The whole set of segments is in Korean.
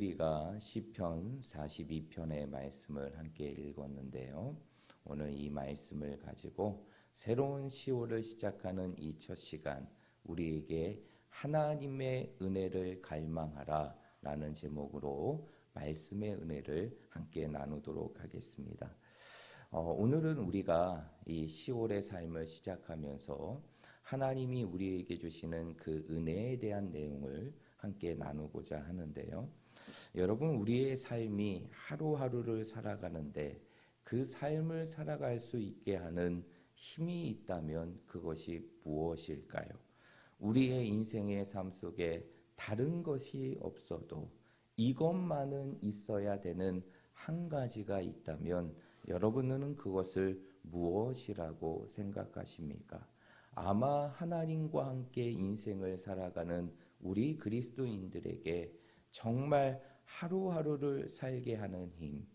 우리가 시편 42편의 말씀을 함께 읽었는데요. 오늘 이 말씀을 가지고 새로운 시호를 시작하는 이 첫 시간, 우리에게 하나님의 은혜를 갈망하라 라는 제목으로 말씀의 은혜를 함께 나누도록 하겠습니다. 오늘은 우리가 이 시월의 삶을 시작하면서 하나님이 우리에게 주시는 그 은혜에 대한 내용을 함께 나누고자 하는데요. 여러분, 우리의 삶이 하루하루를 살아가는데 그 삶을 살아갈 수 있게 하는 힘이 있다면 그것이 무엇일까요? 우리의 인생의 삶 속에 다른 것이 없어도 이것만은 있어야 되는 한 가지가 있다면 여러분은 그것을 무엇이라고 생각하십니까? 아마 하나님과 함께 인생을 살아가는 우리 그리스도인들에게 정말 하루하루를 살게 하는 힘,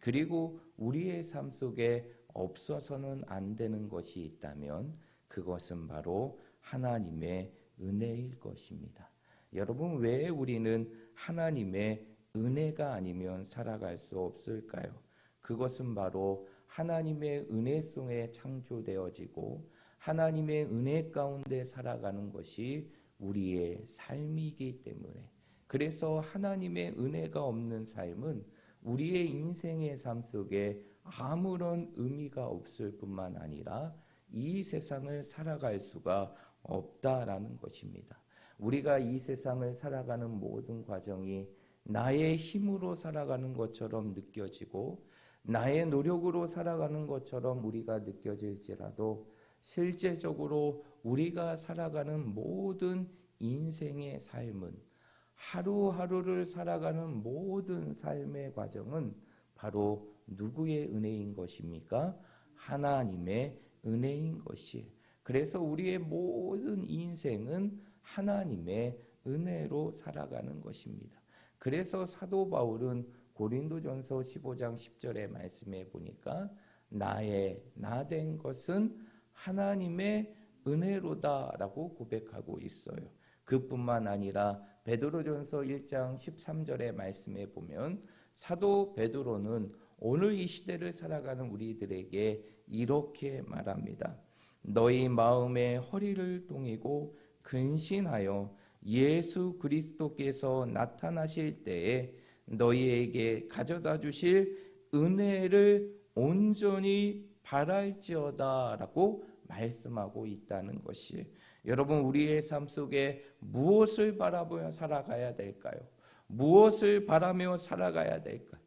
그리고 우리의 삶 속에 없어서는 안 되는 것이 있다면 그것은 바로 하나님의 은혜일 것입니다. 여러분, 왜 우리는 하나님의 은혜가 아니면 살아갈 수 없을까요? 그것은 바로 하나님의 은혜 속에 창조되어지고 하나님의 은혜 가운데 살아가는 것이 우리의 삶이기 때문에, 그래서 하나님의 은혜가 없는 삶은 우리의 인생의 삶 속에 아무런 의미가 없을 뿐만 아니라 이 세상을 살아갈 수가 없다라는 것입니다. 우리가 이 세상을 살아가는 모든 과정이 나의 힘으로 살아가는 것처럼 느껴지고 나의 노력으로 살아가는 것처럼 우리가 느껴질지라도 실제적으로 우리가 살아가는 모든 인생의 삶은, 하루하루를 살아가는 모든 삶의 과정은 바로 누구의 은혜인 것입니까? 하나님의 은혜인 것이에요. 그래서 우리의 모든 인생은 하나님의 은혜로 살아가는 것입니다. 그래서 사도 바울은 고린도전서 15장 10절의 말씀에 보니까 나 된 것은 하나님의 은혜로다라고 고백하고 있어요. 그뿐만 아니라 베드로전서 1장 13절의 말씀에 보면 사도 베드로는 오늘 이 시대를 살아가는 우리들에게 이렇게 말합니다. 너희 마음의 허리를 동이고 근신하여 예수 그리스도께서 나타나실 때에 너희에게 가져다 주실 은혜를 온전히 바랄지어다 라고 말씀하고 있다는 것이, 여러분, 우리의 삶 속에 무엇을 바라보며 살아가야 될까요? 무엇을 바라며 살아가야 될까요?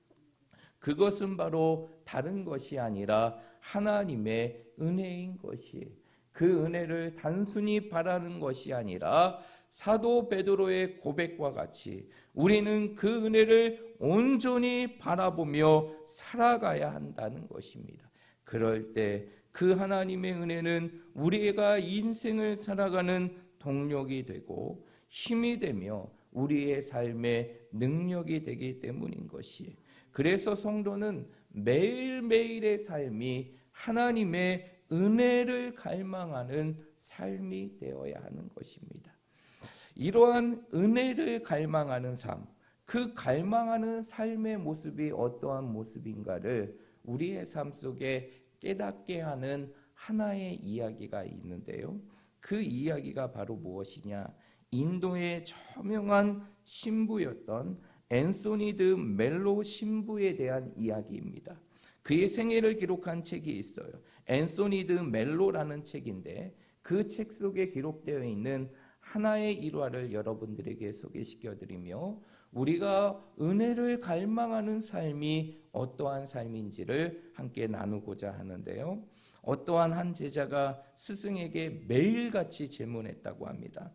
그것은 바로 다른 것이 아니라 하나님의 은혜인 것이, 그 은혜를 단순히 바라는 것이 아니라 사도 베드로의 고백과 같이 우리는 그 은혜를 온전히 바라보며 살아가야 한다는 것입니다. 그럴 때 그 하나님의 은혜는 우리가 인생을 살아가는 동력이 되고 힘이 되며 우리의 삶의 능력이 되기 때문인 것이에요. 그래서 성도는 매일매일의 삶이 하나님의 은혜를 갈망하는 삶이 되어야 하는 것입니다. 이러한 은혜를 갈망하는 삶, 그 갈망하는 삶의 모습이 어떠한 모습인가를 우리의 삶 속에 깨닫게 하는 하나의 이야기가 있는데요. 그 이야기가 바로 무엇이냐? 인도의 저명한 신부였던 앤소니 드 멜로 신부에 대한 이야기입니다. 그의 생애를 기록한 책이 있어요. 앤소니 드 멜로라는 책인데 그 책 속에 기록되어 있는 하나의 일화를 여러분들에게 소개시켜드리며 우리가 은혜를 갈망하는 삶이 어떠한 삶인지를 함께 나누고자 하는데요. 어떠한 한 제자가 스승에게 매일같이 질문했다고 합니다.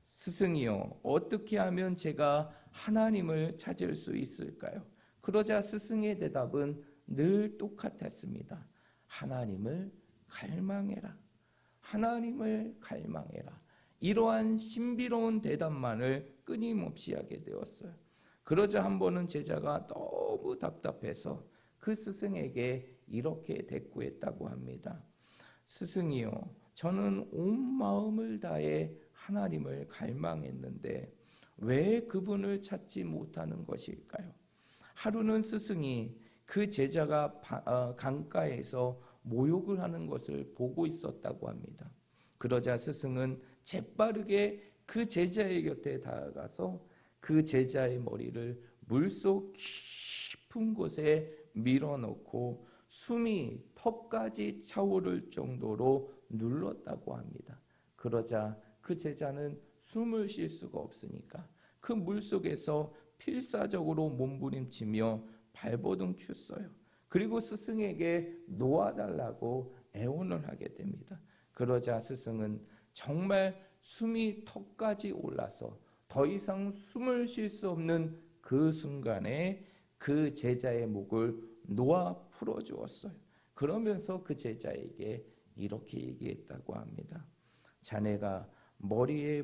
스승이요, 어떻게 하면 제가 하나님을 찾을 수 있을까요? 그러자 스승의 대답은 늘 똑같았습니다. 하나님을 갈망해라. 하나님을 갈망해라. 이러한 신비로운 대답만을 끊임없이 하게 되었어요. 그러자 한 번은 제자가 너무 답답해서 그 스승에게 이렇게 대꾸했다고 합니다. 스승이요, 저는 온 마음을 다해 하나님을 갈망했는데 왜 그분을 찾지 못하는 것일까요? 하루는 스승이 그 제자가 강가에서 모욕을 하는 것을 보고 있었다고 합니다. 그러자 스승은 재빠르게 그 제자의 곁에 다가가서 그 제자의 머리를 물속 깊은 곳에 밀어넣고 숨이 턱까지 차오를 정도로 눌렀다고 합니다. 그러자 그 제자는 숨을 쉴 수가 없으니까 그 물속에서 필사적으로 몸부림치며 발버둥 쳤어요. 그리고 스승에게 놓아달라고 애원을 하게 됩니다. 그러자 스승은 정말 숨이 턱까지 올라서 더 이상 숨을 쉴 수 없는 그 순간에 그 제자의 목을 놓아 풀어주었어요. 그러면서 그 제자에게 이렇게 얘기했다고 합니다. 자네가 머리를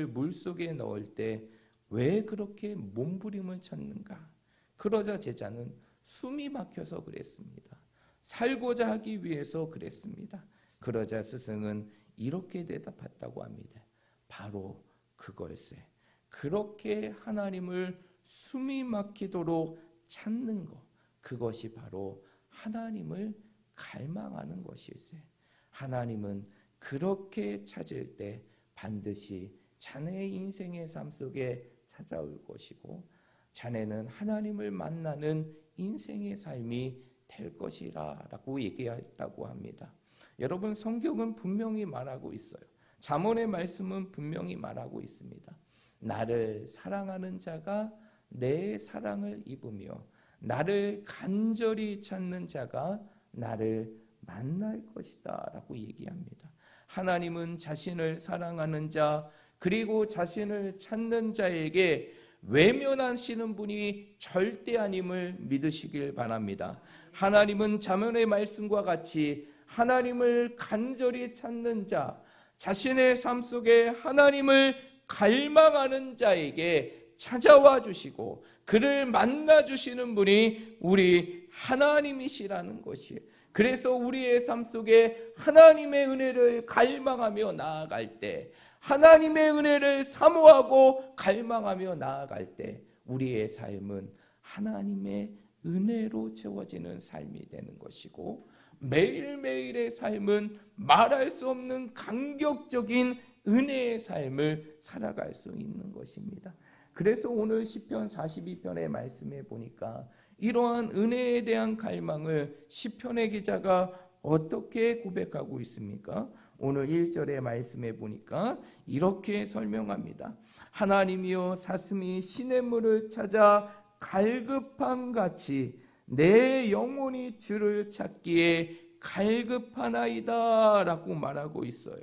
물속에 넣을 때 왜 그렇게 몸부림을 쳤는가? 그러자 제자는 숨이 막혀서 그랬습니다. 살고자 하기 위해서 그랬습니다. 그러자 스승은 이렇게 대답했다고 합니다. 바로 그걸세. 그렇게 하나님을 숨이 막히도록 찾는 것, 그것이 바로 하나님을 갈망하는 것일세. 하나님은 그렇게 찾을 때 반드시 자네의 인생의 삶 속에 찾아올 것이고 자네는 하나님을 만나는 인생의 삶이 될 것이라 라고 얘기했다고 합니다. 여러분, 성경은 분명히 말하고 있어요. 잠언의 말씀은 분명히 말하고 있습니다. 나를 사랑하는 자가 내 사랑을 입으며 나를 간절히 찾는 자가 나를 만날 것이다 라고 얘기합니다. 하나님은 자신을 사랑하는 자 그리고 자신을 찾는 자에게 외면하시는 분이 절대 아님을 믿으시길 바랍니다. 하나님은 잠언의 말씀과 같이 하나님을 간절히 찾는 자, 자신의 삶 속에 하나님을 갈망하는 자에게 찾아와 주시고 그를 만나 주시는 분이 우리 하나님이시라는 것이에요. 그래서 우리의 삶 속에 하나님의 은혜를 갈망하며 나아갈 때, 하나님의 은혜를 사모하고 갈망하며 나아갈 때 우리의 삶은 하나님의 은혜로 채워지는 삶이 되는 것이고 매일매일의 삶은 말할 수 없는 감격적인 은혜의 삶을 살아갈 수 있는 것입니다. 그래서 오늘 시편 42편의 말씀에 보니까 이러한 은혜에 대한 갈망을 시편의 기자가 어떻게 고백하고 있습니까? 오늘 1절의 말씀에 보니까 이렇게 설명합니다. 하나님이여 사슴이 시냇물을 찾아 갈급함 같이 내 영혼이 주를 찾기에 갈급하나이다 라고 말하고 있어요.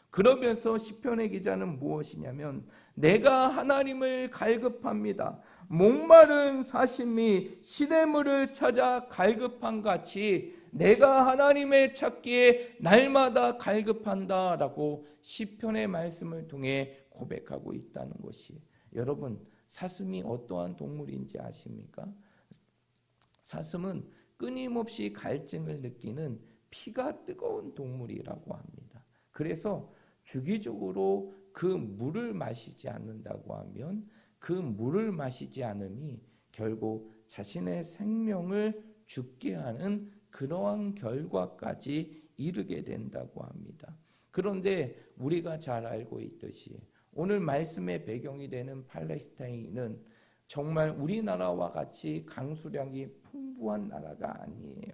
그러면서 시편의 기자는 무엇이냐면 내가 하나님을 갈급합니다. 목마른 사슴이 시냇물을 찾아 갈급한 같이 내가 하나님의 찾기에 날마다 갈급한다 라고 시편의 말씀을 통해 고백하고 있다는 것이, 여러분, 사슴이 어떠한 동물인지 아십니까? 사슴은 끊임없이 갈증을 느끼는 피가 뜨거운 동물이라고 합니다. 그래서 주기적으로 그 물을 마시지 않는다고 하면 그 물을 마시지 않음이 결국 자신의 생명을 죽게 하는 그러한 결과까지 이르게 된다고 합니다. 그런데 우리가 잘 알고 있듯이 오늘 말씀의 배경이 되는 팔레스타인은 정말 우리나라와 같이 강수량이 풍부한 나라가 아니에요.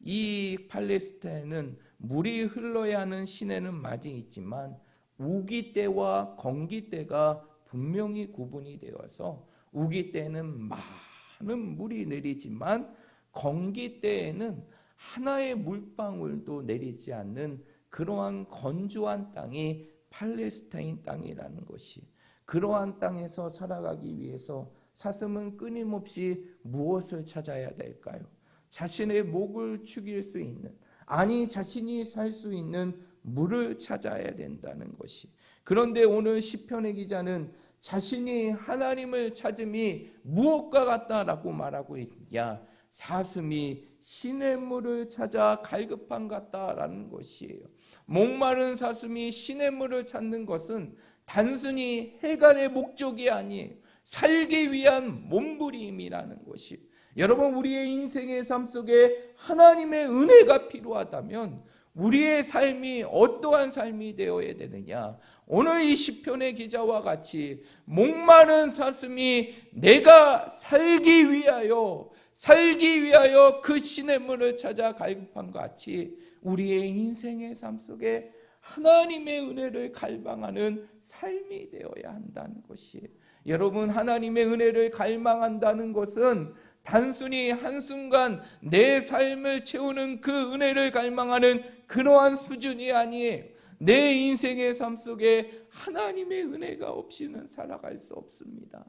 이 팔레스타인은 물이 흘러야 하는 시내는 많이 있지만 우기 때와 건기 때가 분명히 구분이 되어서 우기 때는 많은 물이 내리지만 건기 때에는 하나의 물방울도 내리지 않는 그러한 건조한 땅이 팔레스타인 땅이라는 것이, 그러한 땅에서 살아가기 위해서 사슴은 끊임없이 무엇을 찾아야 될까요? 자신의 목을 축일 수 있는, 아니 자신이 살 수 있는 물을 찾아야 된다는 것이. 그런데 오늘 시편의 기자는 자신이 하나님을 찾음이 무엇과 같다라고 말하고 있냐? 사슴이 시냇물을 찾아 갈급함 같다라는 것이에요. 목마른 사슴이 시냇물을 찾는 것은 단순히 해갈의 목적이 아니에요. 살기 위한 몸부림이라는 것이. 여러분, 우리의 인생의 삶 속에 하나님의 은혜가 필요하다면 우리의 삶이 어떠한 삶이 되어야 되느냐? 오늘 이 시편의 기자와 같이 목마른 사슴이 내가 살기 위하여 그 시냇물을 찾아 갈급한 것 같이 우리의 인생의 삶 속에 하나님의 은혜를 갈망하는 삶이 되어야 한다는 것이에요. 여러분, 하나님의 은혜를 갈망한다는 것은 단순히 한순간 내 삶을 채우는 그 은혜를 갈망하는 그러한 수준이 아니에요. 내 인생의 삶 속에 하나님의 은혜가 없이는 살아갈 수 없습니다.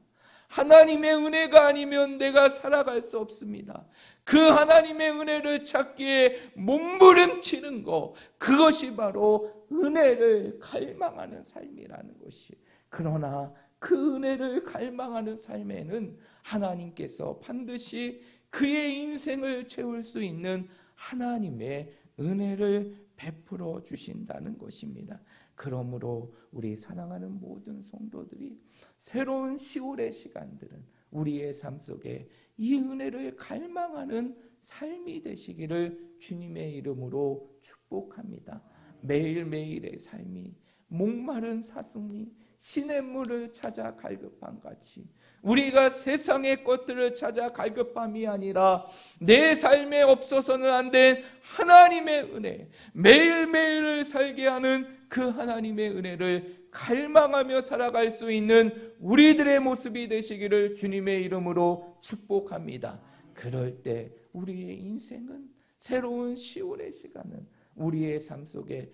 하나님의 은혜가 아니면 내가 살아갈 수 없습니다. 그 하나님의 은혜를 찾기에 몸부림치는 것, 그것이 바로 은혜를 갈망하는 삶이라는 것이. 그러나 그 은혜를 갈망하는 삶에는 하나님께서 반드시 그의 인생을 채울 수 있는 하나님의 은혜를 베풀어 주신다는 것입니다. 그러므로 우리 사랑하는 모든 성도들이 새로운 10월의 시간들은 우리의 삶 속에 이 은혜를 갈망하는 삶이 되시기를 주님의 이름으로 축복합니다. 매일매일의 삶이 목마른 사슴이 시냇물을 찾아 갈급한 같이 우리가 세상의 것들을 찾아 갈급함이 아니라 내 삶에 없어서는 안 된 하나님의 은혜, 매일매일을 살게 하는 그 하나님의 은혜를 갈망하며 살아갈 수 있는 우리들의 모습이 되시기를 주님의 이름으로 축복합니다. 그럴 때 우리의 인생은 새로운 10월의 시간은 우리의 삶 속에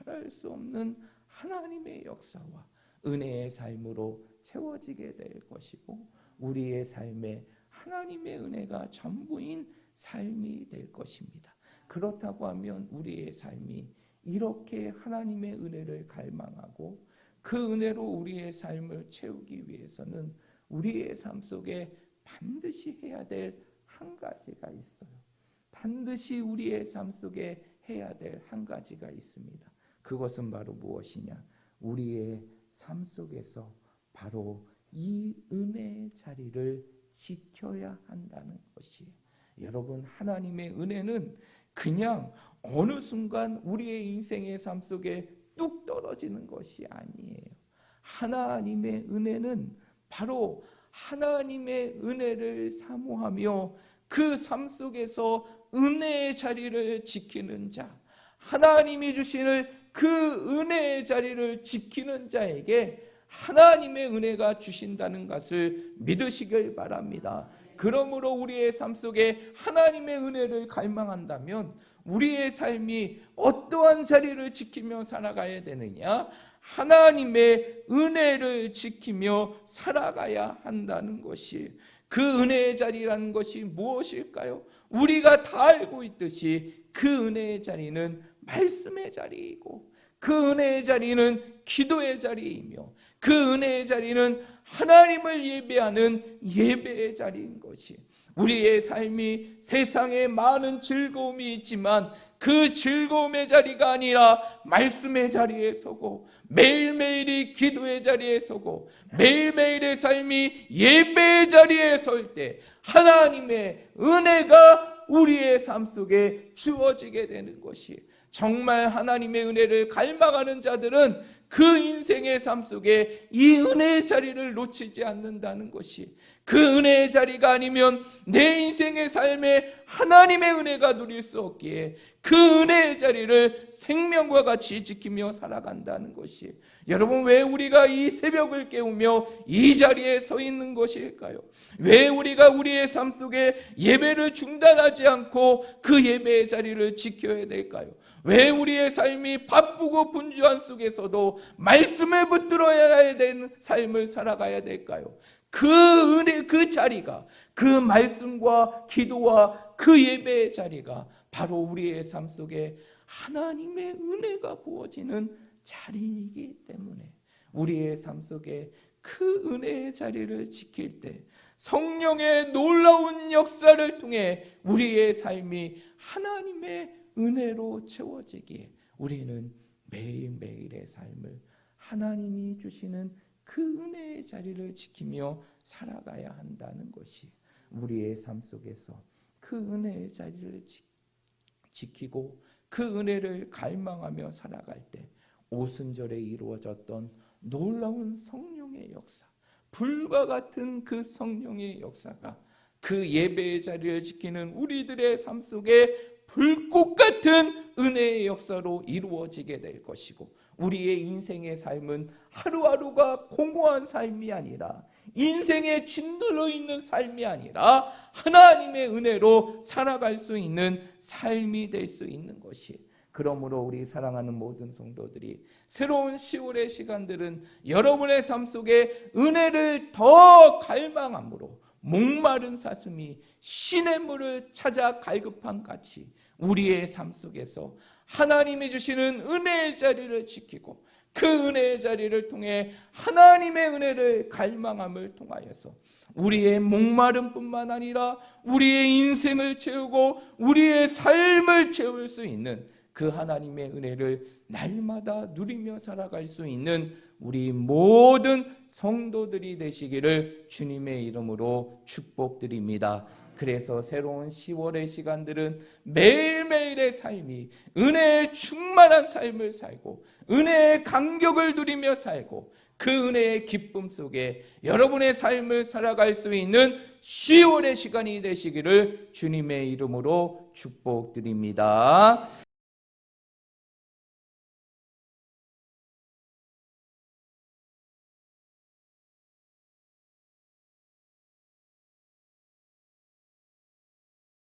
말할 수 없는 하나님의 역사와 은혜의 삶으로 채워지게 될 것이고 우리의 삶에 하나님의 은혜가 전부인 삶이 될 것입니다. 그렇다고 하면 우리의 삶이 이렇게 하나님의 은혜를 갈망하고 그 은혜로 우리의 삶을 채우기 위해서는 우리의 삶 속에 반드시 해야 될 한 가지가 있어요. 반드시 우리의 삶 속에 해야 될 한 가지가 있습니다. 그것은 바로 무엇이냐? 우리의 삶 속에서 바로 이 은혜의 자리를 지켜야 한다는 것이에요. 여러분, 하나님의 은혜는 그냥 어느 순간 우리의 인생의 삶 속에 뚝 떨어지는 것이 아니에요. 하나님의 은혜는 바로 하나님의 은혜를 사모하며 그 삶 속에서 은혜의 자리를 지키는 자, 하나님이 주시는 그 은혜의 자리를 지키는 자에게 하나님의 은혜가 주신다는 것을 믿으시길 바랍니다. 그러므로 우리의 삶 속에 하나님의 은혜를 갈망한다면 우리의 삶이 어떠한 자리를 지키며 살아가야 되느냐? 하나님의 은혜를 지키며 살아가야 한다는 것이, 그 은혜의 자리라는 것이 무엇일까요? 우리가 다 알고 있듯이 그 은혜의 자리는 말씀의 자리이고 그 은혜의 자리는 기도의 자리이며 그 은혜의 자리는 하나님을 예배하는 예배의 자리인 것이, 우리의 삶이 세상에 많은 즐거움이 있지만 그 즐거움의 자리가 아니라 말씀의 자리에 서고 매일매일이 기도의 자리에 서고 매일매일의 삶이 예배의 자리에 설 때 하나님의 은혜가 우리의 삶 속에 주어지게 되는 것이, 정말 하나님의 은혜를 갈망하는 자들은 그 인생의 삶 속에 이 은혜의 자리를 놓치지 않는다는 것이, 그 은혜의 자리가 아니면 내 인생의 삶에 하나님의 은혜가 누릴 수 없기에 그 은혜의 자리를 생명과 같이 지키며 살아간다는 것이, 여러분, 왜 우리가 이 새벽을 깨우며 이 자리에 서 있는 것일까요? 왜 우리가 우리의 삶 속에 예배를 중단하지 않고 그 예배의 자리를 지켜야 될까요? 왜 우리의 삶이 바쁘고 분주한 속에서도 말씀을 붙들어야 되는 삶을 살아가야 될까요? 그 은혜, 그 자리가, 그 말씀과 기도와 그 예배의 자리가 바로 우리의 삶 속에 하나님의 은혜가 부어지는 자리이기 때문에 우리의 삶 속에 그 은혜의 자리를 지킬 때 성령의 놀라운 역사를 통해 우리의 삶이 하나님의 은혜로 채워지기에 우리는 매일매일의 삶을 하나님이 주시는 그 은혜의 자리를 지키며 살아가야 한다는 것이 우리의 삶 속에서 그 은혜의 자리를 지키고 그 은혜를 갈망하며 살아갈 때 오순절에 이루어졌던 놀라운 성령의 역사, 불과 같은 그 성령의 역사가 그 예배의 자리를 지키는 우리들의 삶 속에 불꽃 같은 은혜의 역사로 이루어지게 될 것이고, 우리의 인생의 삶은 하루하루가 공허한 삶이 아니라, 인생에 짓눌러 있는 삶이 아니라 하나님의 은혜로 살아갈 수 있는 삶이 될 수 있는 것이, 그러므로 우리 사랑하는 모든 성도들이 새로운 10월의 시간들은 여러분의 삶 속에 은혜를 더 갈망함으로 목마른 사슴이 시냇물을 찾아 갈급한 같이 우리의 삶 속에서 하나님이 주시는 은혜의 자리를 지키고 그 은혜의 자리를 통해 하나님의 은혜를 갈망함을 통하여서 우리의 목마름뿐만 아니라 우리의 인생을 채우고 우리의 삶을 채울 수 있는 그 하나님의 은혜를 날마다 누리며 살아갈 수 있는 우리 모든 성도들이 되시기를 주님의 이름으로 축복드립니다. 그래서 새로운 10월의 시간들은 매일매일의 삶이 은혜에 충만한 삶을 살고 은혜의 감격을 누리며 살고 그 은혜의 기쁨 속에 여러분의 삶을 살아갈 수 있는 10월의 시간이 되시기를 주님의 이름으로 축복드립니다.